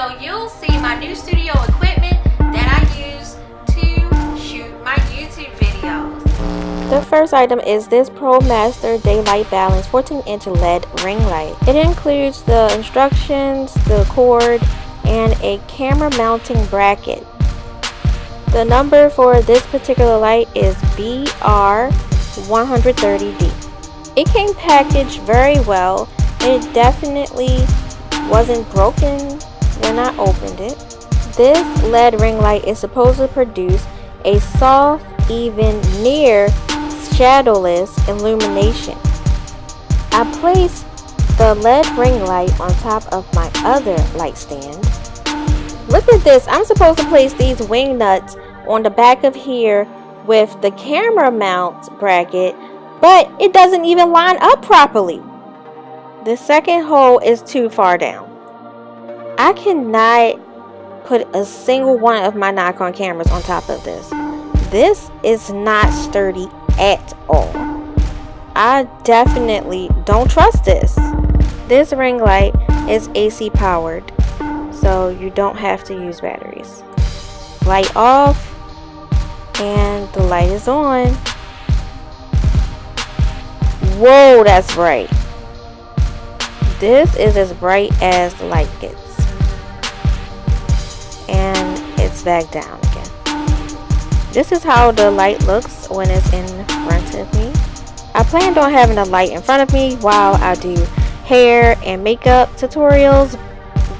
video, you'll see my new studio equipment that I use to shoot my YouTube videos. The first item is this Pro Master Daylight Balance 14-inch LED ring light. It includes the instructions, the cord, and a camera mounting bracket. The number for this particular light is BR130D. It came packaged very well. It definitely wasn't broken when I opened it. This LED ring light is supposed to produce a soft, even, near shadowless illumination. I placed the LED ring light on top of my other light stand. Look at this. I'm supposed to place these wing nuts on the back of here with the camera mount bracket, but it doesn't even line up properly. The second hole is too far down. I cannot put a single one of my Nikon cameras on top of this. This is not sturdy at all. I definitely don't trust this. This ring light is AC powered, so you don't have to use batteries. Light off, and the light is on. Whoa, that's bright. This is as bright as the light gets. And it's back down again. This is how the light looks when it's in front of me. I planned on having a light in front of me while I do hair and makeup tutorials.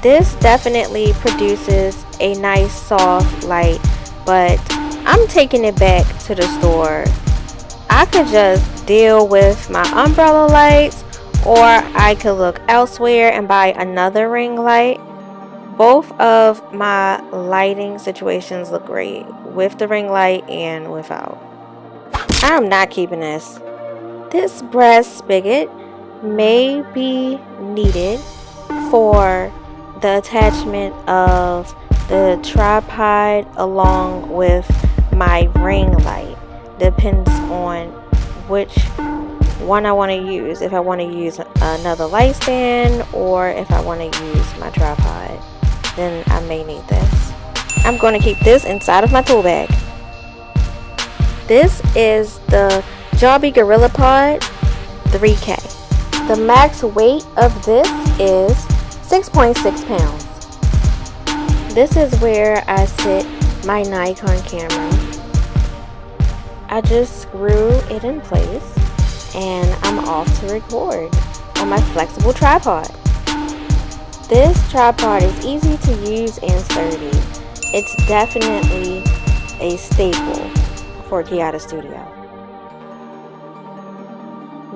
This definitely produces a nice soft light, but I'm taking it back to the store. I could just deal with my umbrella lights, or I could look elsewhere and buy another ring light. Both of my lighting situations look great, with the ring light and without. I'm not keeping this. This brass spigot may be needed for the attachment of the tripod along with my ring light. Depends on which one I want to use. If I want to use another light stand, or if I want to use my tripod, then I may need this. I'm going to keep this inside of my tool bag. This is the Joby Gorilla Pod 3K. The max weight of this is 6.6 pounds. This is where I sit my Nikon camera. I just screw it in place and I'm off to record on my flexible tripod. This tripod is easy to use and sturdy. It's definitely a staple for Kiata Studio.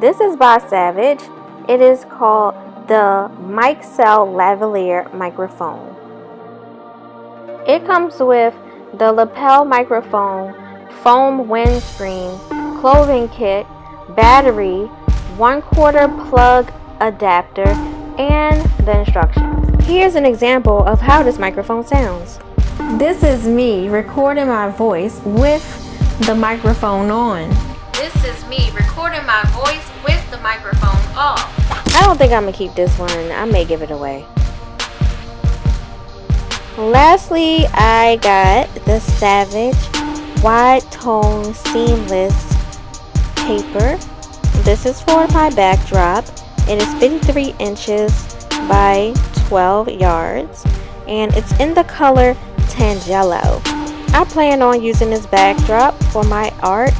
This is by Savage. It is called the MicCell Lavalier microphone. It comes with the lapel microphone, foam windscreen, clothing kit, battery, 1/4 plug adapter, and the instructions. Here's an example of how this microphone sounds. This is me recording my voice with the microphone on. This is me recording my voice with the microphone off. I don't think I'm gonna keep this one. I may give it away. Lastly, I got the Savage Wide Tone Seamless Paper. This is for my backdrop. It is 53 inches by 12 yards, and it's in the color Tangelo. I plan on using this backdrop for my art,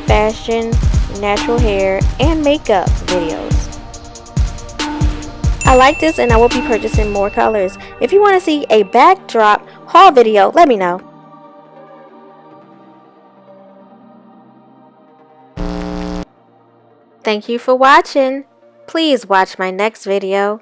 fashion, natural hair, and makeup videos. I like this and I will be purchasing more colors. If you want to see a backdrop haul video, let me know. Thank you for watching. Please watch my next video.